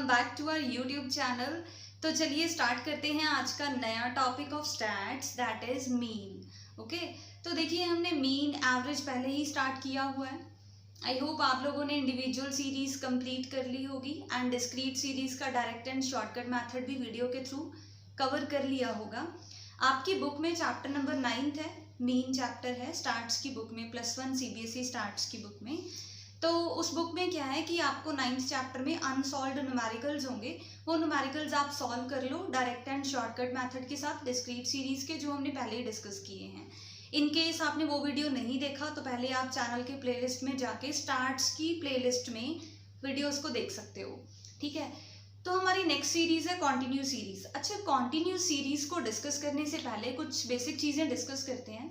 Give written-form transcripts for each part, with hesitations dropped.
Back to our YouTube channel. तो चलिए start करते हैं आज का नया topic of stats, that is mean. Okay, तो देखिए हमने मीन एवरेज पहले ही स्टार्ट किया हुआ है। आई होप आप लोगों ने इंडिविजुअल सीरीज कंप्लीट कर ली होगी एंड डिस्क्रीट सीरीज का डायरेक्ट एंड शॉर्टकट मेथड भी वीडियो के थ्रू कवर कर लिया होगा। आपकी बुक में चैप्टर नंबर 9 है, मीन चैप्टर है स्टार्ट्स की बुक में, +1 CBSE स्टार्ट्स की बुक में। तो उस बुक में क्या है कि आपको 9th चैप्टर में अनसॉल्व्ड न्यूमेरिकल्स होंगे, वो न्यूमेरिकल्स आप सॉल्व कर लो डायरेक्ट एंड शॉर्टकट मेथड के साथ डिस्क्रीट सीरीज के, जो हमने पहले ही डिस्कस किए हैं। इन केस आपने वो वीडियो नहीं देखा तो पहले आप चैनल के प्लेलिस्ट में जाके स्टार्ट्स की प्लेलिस्ट में वीडियोस को देख सकते हो, ठीक है। तो हमारी नेक्स्ट सीरीज है कॉन्टिन्यू सीरीज। अच्छा, कॉन्टिन्यू सीरीज को डिस्कस करने से पहले कुछ बेसिक चीजें डिस्कस करते हैं।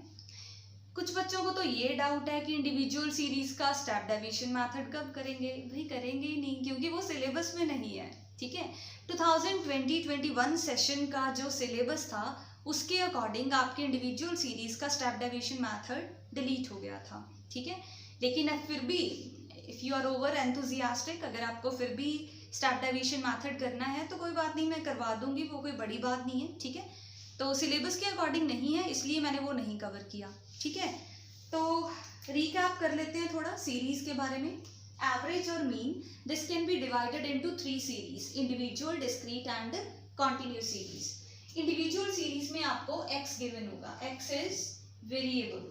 कुछ बच्चों को तो ये डाउट है कि इंडिविजुअल सीरीज का स्टेप डेविएशन मेथड कब करेंगे। भाई करेंगे ही नहीं, क्योंकि वो सिलेबस में नहीं है, ठीक है। 2020-21 सेशन का जो सिलेबस था उसके अकॉर्डिंग आपके इंडिविजुअल सीरीज का स्टेप डेविएशन मेथड डिलीट हो गया था, ठीक है। लेकिन फिर भी if you are over enthusiastic, अगर आपको फिर भी स्टेप डेविएशन मेथड करना है तो कोई बात नहीं, मैं करवा दूंगी, वो कोई बड़ी बात नहीं है, ठीक है। तो सिलेबस के अकॉर्डिंग नहीं है इसलिए मैंने वो नहीं कवर किया, ठीक है। तो रिकैप कर लेते हैं थोड़ा सीरीज के बारे में। एवरेज और mean, this can be divided into 3 series, individual, discrete and continue series. Individual series में आपको x गिवन होगा, x इज वेरिएबल।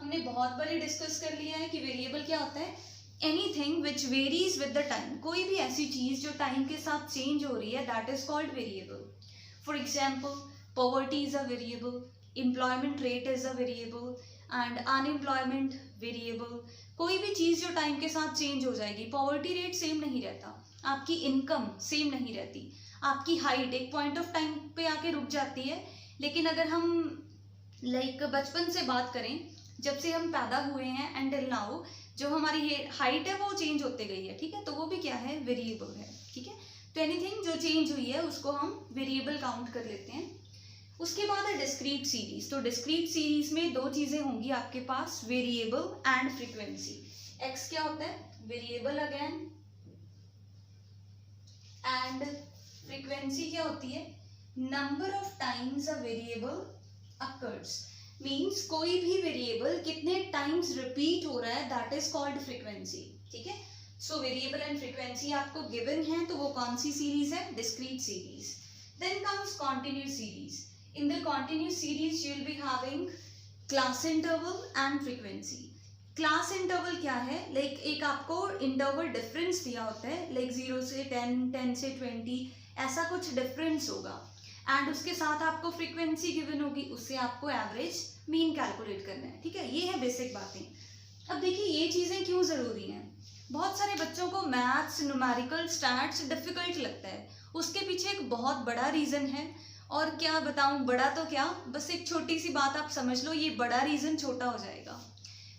हमने बहुत बार डिस्कस कर लिया है कि वेरिएबल क्या होता है, anything which varies with the time. कोई भी ऐसी चीज जो टाइम के साथ चेंज हो रही है, that is called variable. For example, poverty is a variable, employment rate is a variable and unemployment variable। कोई भी चीज़ जो टाइम के साथ चेंज हो जाएगी, पॉवर्टी रेट सेम नहीं रहता, आपकी इनकम सेम नहीं रहती, आपकी हाइट एक पॉइंट ऑफ टाइम पे आके रुक जाती है। लेकिन अगर हम बचपन से बात करें, जब से हम पैदा हुए हैं एंड टिल नाउ, जो हमारी हाइट है वो चेंज होते गई है, ठीक है। तो वो भी क्या है, वेरिएबल है, ठीक है। तो एनीथिंग जो चेंज हुई है उसको हम वेरिएबल काउंट कर लेते हैं। उसके बाद है डिस्क्रीट सीरीज। तो डिस्क्रीट सीरीज में दो चीजें होंगी आपके पास, वेरिएबल एंड फ्रीक्वेंसी। एक्स क्या होता है, वेरिएबल अगेन, एंड फ्रीक्वेंसी क्या होती है, number of times a variable occurs. Means कोई भी वेरिएबल कितने टाइम्स रिपीट हो रहा है, दैट इज कॉल्ड फ्रीक्वेंसी, ठीक है। सो वेरिएबल एंड फ्रीक्वेंसी आपको गिवन है, तो वो कौन सी सीरीज है, discrete series. Then comes continue series. In the continue series you will be having class interval and frequency. Class interval क्या है, एक आपको इंटरवल डिफरेंस दिया होता है, 0 से 10, 10 से 20, ऐसा कुछ डिफरेंस होगा। एंड उसके साथ आपको फ्रीक्वेंसी गिवन होगी, उससे आपको एवरेज मीन कैलकुलेट करना है, ठीक है। ये है बेसिक बातें। अब देखिए ये चीजें क्यों जरूरी हैं। बहुत सारे बच्चों को मैथ्स, न्यूमेरिकल, स्टैट्स डिफिकल्ट लगता है, उसके पीछे एक बहुत बड़ा रीज़न है। और क्या बताऊं, बड़ा तो क्या, बस एक छोटी सी बात आप समझ लो, ये बड़ा रीज़न छोटा हो जाएगा।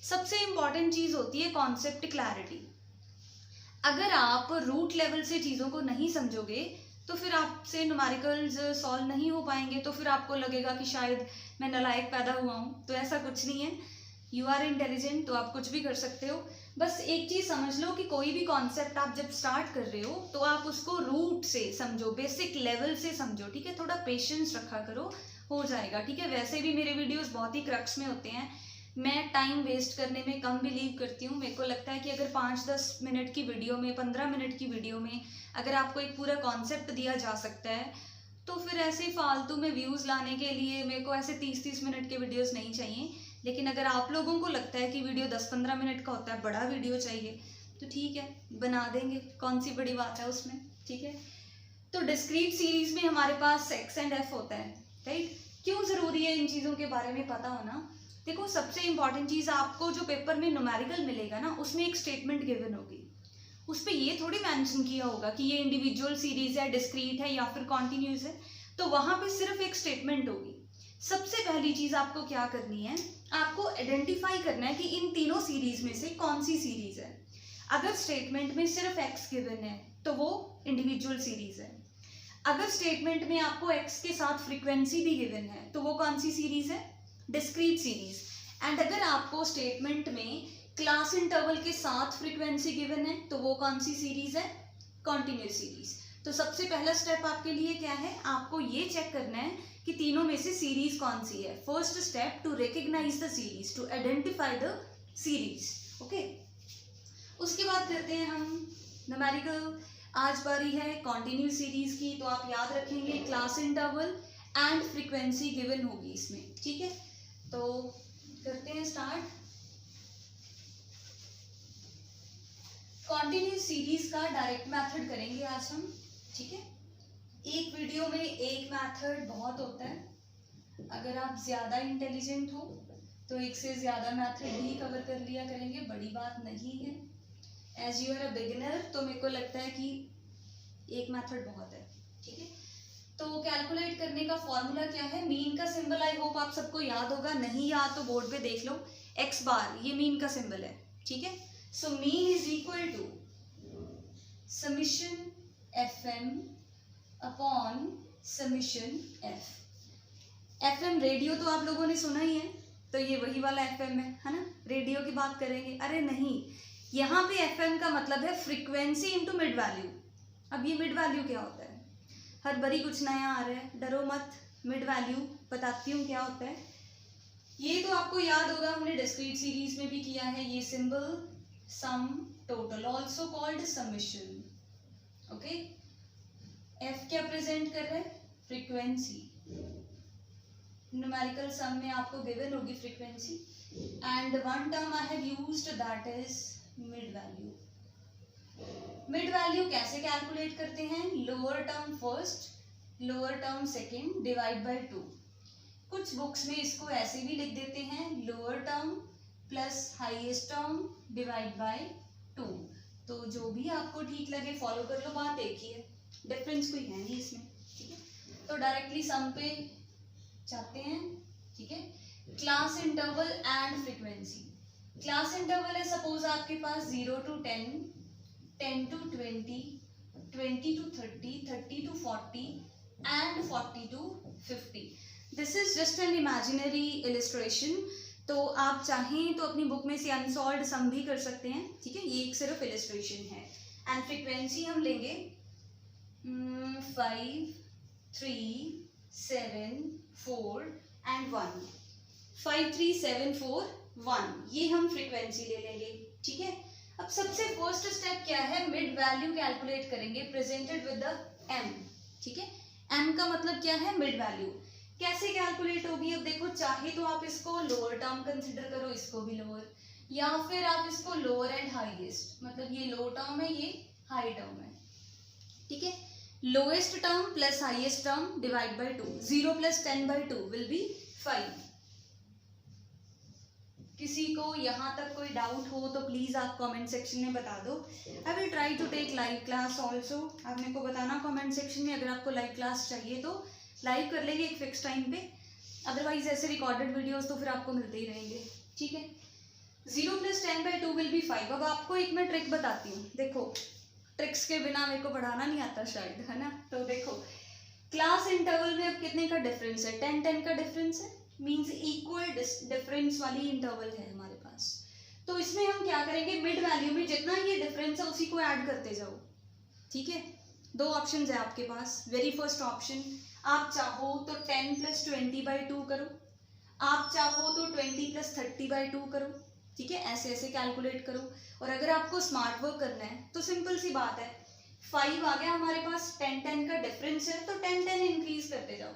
सबसे इंपॉर्टेंट चीज़ होती है कॉन्सेप्ट क्लैरिटी। अगर आप रूट लेवल से चीज़ों को नहीं समझोगे तो फिर आपसे न्यूमेरिकल्स सॉल्व नहीं हो पाएंगे, तो फिर आपको लगेगा कि शायद मैं नालायक पैदा हुआ हूँ। तो ऐसा कुछ नहीं है, यू आर इंटेलिजेंट, तो आप कुछ भी कर सकते हो। बस एक चीज समझ लो कि कोई भी कॉन्सेप्ट आप जब स्टार्ट कर रहे हो तो आप उसको रूट से समझो, बेसिक लेवल से समझो, ठीक है। थोड़ा पेशेंस रखा करो, हो जाएगा, ठीक है। वैसे भी मेरे वीडियोस बहुत ही क्रक्स में होते हैं, मैं टाइम वेस्ट करने में कम बिलीव करती हूँ। मेरे को लगता है कि अगर 5-10 मिनट की वीडियो में, 15 मिनट की वीडियो में अगर आपको एक पूरा कॉन्सेप्ट दिया जा सकता है, तो फिर ऐसे फालतू में व्यूज़ लाने के लिए मेरे को ऐसे 30-30 मिनट के वीडियोस नहीं चाहिए। लेकिन अगर आप लोगों को लगता है कि वीडियो 10-15 मिनट का होता है, बड़ा वीडियो चाहिए, तो ठीक है, बना देंगे, कौन सी बड़ी बात है उसमें, ठीक है। तो डिस्क्रीट सीरीज में हमारे पास x एंड f होता है, राइट। क्यों ज़रूरी है इन चीज़ों के बारे में पता होना। देखो सबसे इंपॉर्टेंट चीज़, आपको जो पेपर में न्यूमेरिकल मिलेगा ना, उसमें एक स्टेटमेंट गिवन होगी, उस पर ये थोड़ी मेंशन किया होगा कि ये इंडिविजुअल सीरीज है, डिस्क्रीट है या फिर कॉन्टिन्यूस है। तो वहाँ पे सिर्फ एक स्टेटमेंट होगी। सबसे पहली चीज़ आपको क्या करनी है, आपको आइडेंटिफाई करना है कि इन तीनों सीरीज में से कौन सी सीरीज है। अगर स्टेटमेंट में सिर्फ x गिवन है तो वो इंडिविजुअल सीरीज है। अगर स्टेटमेंट में आपको x के साथ फ्रीक्वेंसी भी गिवन है तो वो कौन सी सीरीज है, डिस्क्रीट सीरीज। एंड अगर आपको स्टेटमेंट में क्लास इंटरवल के साथ फ्रीक्वेंसी गिवन है तो वो कौन सी सीरीज है, कॉन्टिन्यूस सीरीज। तो सबसे पहला स्टेप आपके लिए क्या है, आपको ये चेक करना है कि तीनों में से सीरीज कौन सी है। First step to recognise the series, to identify the series. Okay, उसके बाद करते हैं हम न्यूमेरिकल। आज बारी है कॉन्टिन्यूस सीरीज की, तो आप याद रखेंगे class interval and frequency given होगी इसमें, ठीक है। तो करते हैं स्टार्ट। कॉन्टिन्यूस सीरीज का डायरेक्ट मेथड करेंगे आज हम, ठीक है। एक वीडियो में एक मेथड बहुत होता है। अगर आप ज्यादा इंटेलिजेंट हो तो एक से ज्यादा मेथड भी कवर कर लिया करेंगे, बड़ी बात नहीं है। As you are a beginner तो मेरे को लगता है कि एक मेथड बहुत है, ठीक है। तो कैलकुलेट करने का फॉर्मूला क्या है, मीन का सिंबल आई होप आप सबको याद होगा, नहीं याद तो बोर्ड पे देख लो, एक्स बार, ये मीन का सिंबल है, ठीक है। So mean is equal to summation FM upon summation F। FM radio तो आप लोगों ने सुना ही है, तो ये वही वाला FM है ना, रेडियो की बात करेंगे। अरे नहीं, यहाँ पे FM का मतलब है फ्रीक्वेंसी इंटू मिड वैल्यू। अब ये मिड वैल्यू क्या होता है, हर बारी कुछ नया आ रहा है, डरो मत, मिड वैल्यू बताती हूँ क्या होता है। ये तो आपको याद होगा, हमने डिस्क्रीट सीरीज में भी किया है ये symbol, sum total also called summation. Okay, F क्या प्रेजेंट कर रहा है, फ्रीक्वेंसी। न्यूमेरिकल सम में आपको गिवन होगी frequency, and one term I have used that is mid value. Mid value कैसे कैलकुलेट करते हैं, lower term first, lower term second divide by 2। कुछ बुक्स में इसको ऐसे भी लिख देते हैं, lower term plus highest term divide by 2। तो जो भी आपको ठीक लगे फॉलो कर लो, बात एक ही है, डिफरेंस कोई है नहीं इसमें, ठीक है। तो डायरेक्टली सम पे जाते हैं, ठीक है। Class interval and frequency. Class interval है सपोज आपके पास 0 to 10, 10 to 20, 20 to 30, 30 to 40 and 40 to 50। This is just an imaginary illustration, तो आप चाहें तो अपनी बुक में से अनसॉल्व्ड सम भी कर सकते हैं, ठीक है। ये एक सिर्फ इलिस्ट्रेशन है। एंड फ्रीक्वेंसी हम लेंगे 5, 3, 7, 4 and 1। 5, 3, 7, 4, 1, ये हम फ्रीक्वेंसी ले लेंगे, ठीक है। अब सबसे फर्स्ट स्टेप क्या है, मिड वैल्यू कैलकुलेट करेंगे प्रेजेंटेड विद द M, ठीक है। M का मतलब क्या है, मिड वैल्यू। कैसे कैलकुलेट होगी, अब देखो, चाहे तो आप इसको लोअर टर्म कंसिडर करो, इसको भी लोअर, या फिर आप इसको लोअर एंड हाईएस्ट, मतलब ये लो टर्म है, ये हाई टर्म है, ठीक है। Lowest term plus highest term divide by 2, 0 plus 10 by 2 will be 5। किसी को यहाँ तक कोई डाउट हो तो प्लीज आप कमेंट सेक्शन में बता दो। I will try to take live class also. आप मेरे को बताना कमेंट सेक्शन में, अगर आपको लाइव क्लास चाहिए तो लाइव कर लेंगे एक फिक्स टाइम पे, अदरवाइज ऐसे रिकॉर्डेड वीडियोस तो फिर आपको मिलते ही रहेंगे, ठीक है। 0 प्लस 10 बाई 2 विल बी 5। अब आपको एक मैं ट्रिक बताती हूँ, देखो ट्रिक्स के बिना मेरे को पढ़ाना नहीं आता शायद, है ना। तो देखो क्लास इंटरवल में अब कितने का डिफरेंस है, 10-10 का डिफरेंस है, मीन्स इक्वल डिफरेंस वाली इंटरवल है हमारे पास। तो इसमें हम क्या करेंगे, मिड वैल्यू में जितना ये डिफरेंस है उसी को ऐड करते जाओ, ठीक है। दो ऑप्शन है आपके पास। वेरी फर्स्ट ऑप्शन, आप चाहो तो 10 प्लस 20 बाई 2 करो, आप चाहो तो 20 प्लस 30 बाई 2 करो, ठीक है। ऐसे ऐसे कैलकुलेट करो। और अगर आपको स्मार्ट वर्क करना है तो सिंपल सी बात है, 5 आ गया हमारे पास, 10-10 का डिफरेंस है, तो 10-10 इंक्रीज करते जाओ।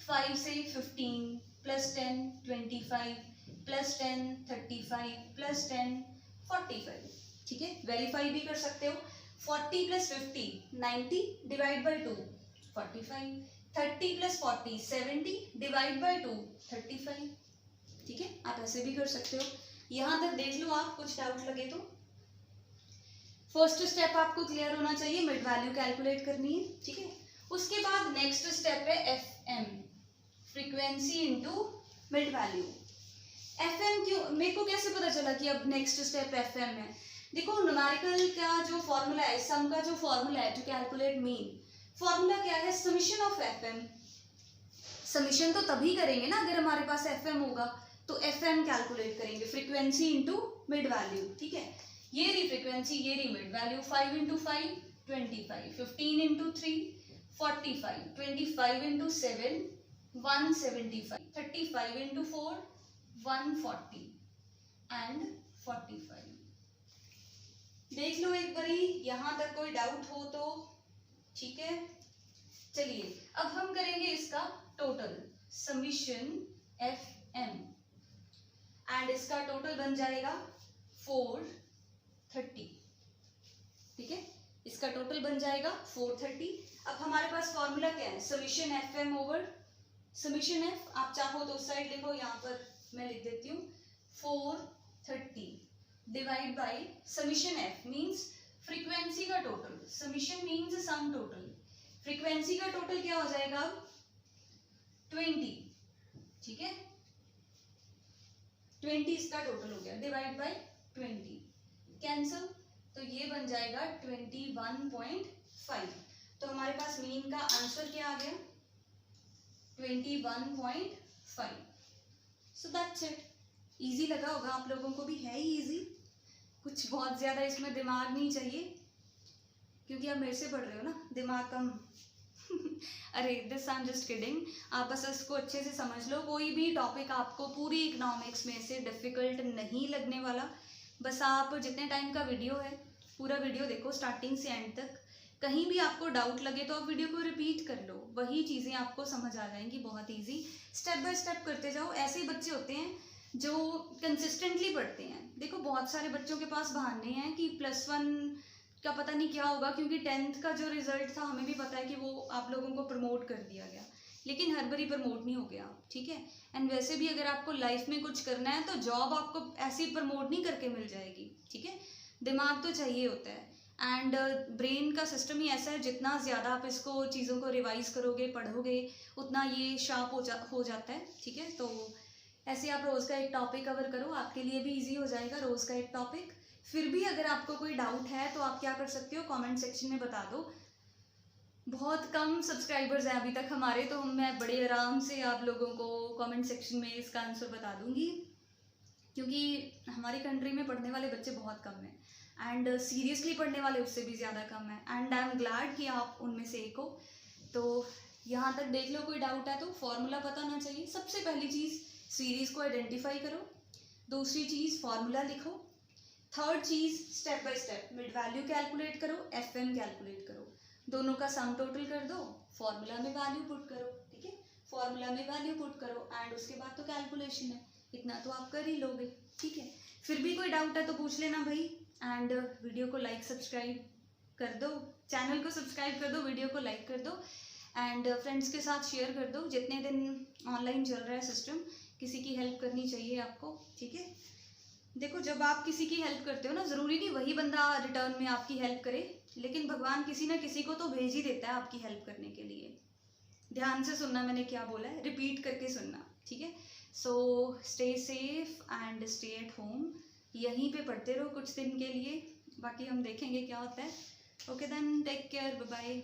5 से 15 प्लस 10 25 प्लस 10 35 प्लस 10 45, ठीक है। वेरीफाई भी कर सकते हो। 40 plus 50 90 divide by 2 45, 30 plus 40 70 divide by 2 35, ठीक है। आप ऐसे भी कर सकते हो। यहाँ तक देख लो आप, कुछ डाउट लगे तो। फर्स्ट स्टेप आपको क्लियर होना चाहिए, मिड वैल्यू कैलकुलेट करनी है, ठीक है। उसके बाद नेक्स्ट स्टेप है FM, frequency into mid value. FM क्यों, मेरे को कैसे पता चला कि अब नेक्स्ट स्टेप FM है। देखो न्यूमेरिकल का जो फॉर्मूला है, सम का जो फॉर्मूला है टू कैलकुलेट मीन, फॉर्मूला क्या है, समीशन ऑफ FM। समीशन तो तभी करेंगे ना अगर हमारे पास FM होगा, तो FM कैलकुलेट करेंगे, फ्रीक्वेंसी इनटू मिड वैल्यू, ठीक है। ये रही फ्रीक्वेंसी, ये रही mid value, 5 into 5 25, 15 into 3, 45, 25 into 7, 175, 35 into 4, 140 and 45। देख लो एक बारी, यहां तक कोई डाउट हो तो ठीक है। चलिए अब हम करेंगे इसका टोटल, समीशन FM, एंड इसका टोटल बन जाएगा 430। ठीक है, इसका टोटल बन जाएगा 430। अब हमारे पास फॉर्मूला क्या है, summation FM over summation F। आप चाहो तो उस साइड लिखो, यहाँ पर मैं लिख देती हूँ 430 divide by summation F means frequency का total, summation means sum total, frequency का टोटल क्या हो जाएगा 20। ठीक है, 20 इसका टोटल हो गया, डिवाइड बाई 20, कैंसल, तो ये बन जाएगा 21.5। तो हमारे पास मीन का आंसर क्या आ गया 21.5। So that's it. इजी लगा होगा आप लोगों को भी, है ही इजी, कुछ बहुत ज्यादा इसमें दिमाग नहीं चाहिए, क्योंकि आप मेरे से पढ़ रहे हो ना, दिमाग कम अरे this I am just kidding. आप बस इसको अच्छे से समझ लो, कोई भी टॉपिक आपको पूरी इकोनॉमिक्स में से डिफिकल्ट नहीं लगने वाला। बस आप जितने टाइम का वीडियो है पूरा वीडियो देखो स्टार्टिंग से एंड तक, कहीं भी आपको डाउट लगे तो आप वीडियो को रिपीट कर लो, वही चीज़ें आपको समझ आ जाएंगी, बहुत ईजी। स्टेप बाय स्टेप करते जाओ। ऐसे बच्चे होते हैं जो कंसिस्टेंटली पढ़ते हैं। देखो बहुत सारे बच्चों के पास बहाने हैं कि +1 का पता नहीं क्या होगा, क्योंकि 10th का जो रिजल्ट था हमें भी पता है कि वो आप लोगों को प्रमोट कर दिया गया, लेकिन हर बारी प्रमोट नहीं हो गया। ठीक है, एंड वैसे भी अगर आपको लाइफ में कुछ करना है तो जॉब आपको ऐसे ही प्रमोट नहीं करके मिल जाएगी। ठीक है, दिमाग तो चाहिए होता है, एंड ब्रेन का सिस्टम ही ऐसा है, जितना ज़्यादा आप इसको चीज़ों को रिवाइज करोगे पढ़ोगे उतना ये शार्प हो जाता है। ठीक है, तो ऐसे आप रोज़ का एक टॉपिक कवर करो, आपके लिए भी ईजी हो जाएगा रोज़ का एक टॉपिक। फिर भी अगर आपको कोई डाउट है तो आप क्या कर सकते हो, कमेंट सेक्शन में बता दो। बहुत कम सब्सक्राइबर्स हैं अभी तक हमारे, तो मैं बड़े आराम से आप लोगों को कमेंट सेक्शन में इसका आंसर बता दूंगी, क्योंकि हमारी कंट्री में पढ़ने वाले बच्चे बहुत कम हैं, एंड सीरियसली पढ़ने वाले उससे भी ज़्यादा कम है, एंड आई एम ग्लैड कि आप उनमें से एक हो। तो यहाँ तक देख लो, कोई डाउट है तो फॉर्मूला पता होना चाहिए। सबसे पहली चीज़ सीरीज़ को आइडेंटिफाई करो, दूसरी चीज़ फार्मूला लिखो, third cheese step by step mid value calculate करो, FM कैलकुलेट करो, दोनों का सम टोटल कर दो, फॉर्मूला में वैल्यू पुट करो। ठीक है, फॉर्मूला में वैल्यू पुट करो एंड उसके बाद तो कैलकुलेशन है, इतना तो आप कर ही लोगे। ठीक है, फिर भी कोई डाउट है तो पूछ लेना भाई, एंड वीडियो को लाइक सब्सक्राइब कर दो, चैनल को सब्सक्राइब कर दो, वीडियो को लाइक कर दो, एंड फ्रेंड्स के साथ शेयर कर दो। जितने दिन ऑनलाइन चल रहा है सिस्टम, किसी की हेल्प करनी चाहिए आपको। ठीक है, देखो जब आप किसी की हेल्प करते हो ना, ज़रूरी नहीं वही बंदा रिटर्न में आपकी हेल्प करे, लेकिन भगवान किसी ना किसी को तो भेज ही देता है आपकी हेल्प करने के लिए। ध्यान से सुनना मैंने क्या बोला है, रिपीट करके सुनना। ठीक है, so stay safe and stay at home, यहीं पे पढ़ते रहो कुछ दिन के लिए, बाकी हम देखेंगे क्या होता है। Okay then, take care, bye bye.